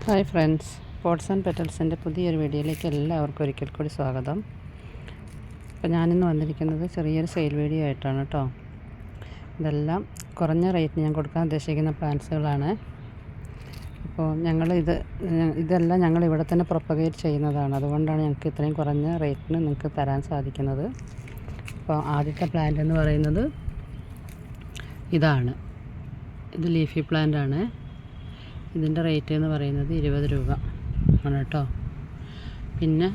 Hi friends, pots and പെറ്റൽസിൻ്റെ പുതിയൊരു വീഡിയോയിലേക്ക് എല്ലാവർക്കും ഒരിക്കൽ കൂടി സ്വാഗതം. അപ്പോൾ ഞാനിന്ന് വന്നിരിക്കുന്നത് ചെറിയൊരു സെയിൽ വീഡിയോ ആയിട്ടാണ് കേട്ടോ. ഇതെല്ലാം കുറഞ്ഞ റേറ്റിന് ഞാൻ കൊടുക്കാൻ ഉദ്ദേശിക്കുന്ന പ്ലാന്റ്സുകളാണ്. അപ്പോൾ ഇതെല്ലാം ഞങ്ങൾ ഇവിടെ തന്നെ പ്രൊപ്പഗേറ്റ് ചെയ്യുന്നതാണ്. അതുകൊണ്ടാണ് ഞങ്ങൾക്ക് ഇത്രയും കുറഞ്ഞ റേറ്റിന് നിങ്ങൾക്ക് തരാൻ സാധിക്കുന്നത്. അപ്പോൾ ആദ്യത്തെ പ്ലാന്റ് എന്ന് പറയുന്നത് ഇതാണ്. ഇത് ലീഫി പ്ലാന്റ് ആണ്. ഇതിൻ്റെ റേറ്റ് എന്ന് പറയുന്നത് 20 രൂപ ആണ് കേട്ടോ. പിന്നെ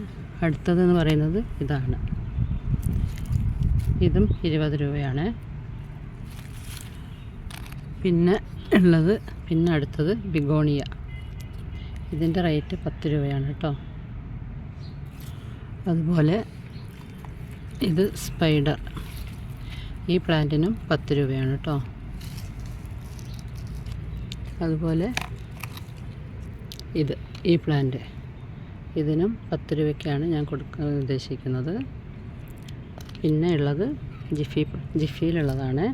അടുത്തതെന്ന് പറയുന്നത് ഇതാണ്. ഇതും 20 രൂപയാണ്. പിന്നെ അടുത്തത് ബിഗോണിയ. ഇതിൻ്റെ റേറ്റ് 10 രൂപയാണ് കേട്ടോ. അതുപോലെ ഇത് സ്പൈഡർ. ഈ പ്ലാന്റിനും 10 രൂപയാണ് കേട്ടോ. അതുപോലെ ഈ പ്ലാന്റ്, ഇതിനും 10 രൂപയ്ക്കാണ് ഞാൻ കൊടുക്കാൻ ഉദ്ദേശിക്കുന്നത്. പിന്നെ ഉള്ളത് ജിഫിയിലുള്ളതാണ്.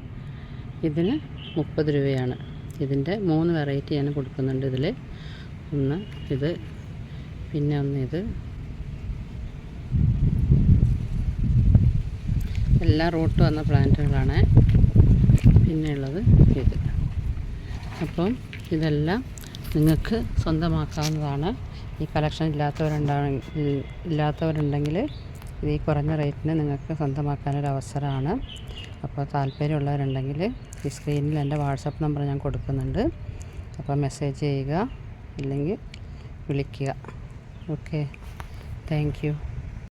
ഇതിന് 30 രൂപയാണ്. ഇതിൻ്റെ 3 വെറൈറ്റി ഞാൻ കൊടുക്കുന്നുണ്ട്. ഇതിൽ ഒന്ന് ഇത്, പിന്നെ ഒന്ന് ഇത്. എല്ലാം റൂട്ട് വന്ന പ്ലാന്റുകളാണ്. പിന്നെ ഉള്ളത് ഇത്. അപ്പം ഇതെല്ലാം നിങ്ങൾക്ക് സ്വന്തമാക്കാവുന്നതാണ്. ഈ കളക്ഷൻ ഇല്ലാത്തവരുണ്ടെങ്കിൽ ഇത് ഈ കുറഞ്ഞ റേറ്റിന് നിങ്ങൾക്ക് സ്വന്തമാക്കാനൊരു അവസരമാണ്. അപ്പോൾ താല്പര്യമുള്ളവരുണ്ടെങ്കിൽ ഈ സ്ക്രീനിൽ എൻ്റെ വാട്സപ്പ് നമ്പർ ഞാൻ കൊടുക്കുന്നുണ്ട്. അപ്പോൾ മെസ്സേജ് ചെയ്യുക, ഇല്ലെങ്കിൽ വിളിക്കുക. Okay, thank you.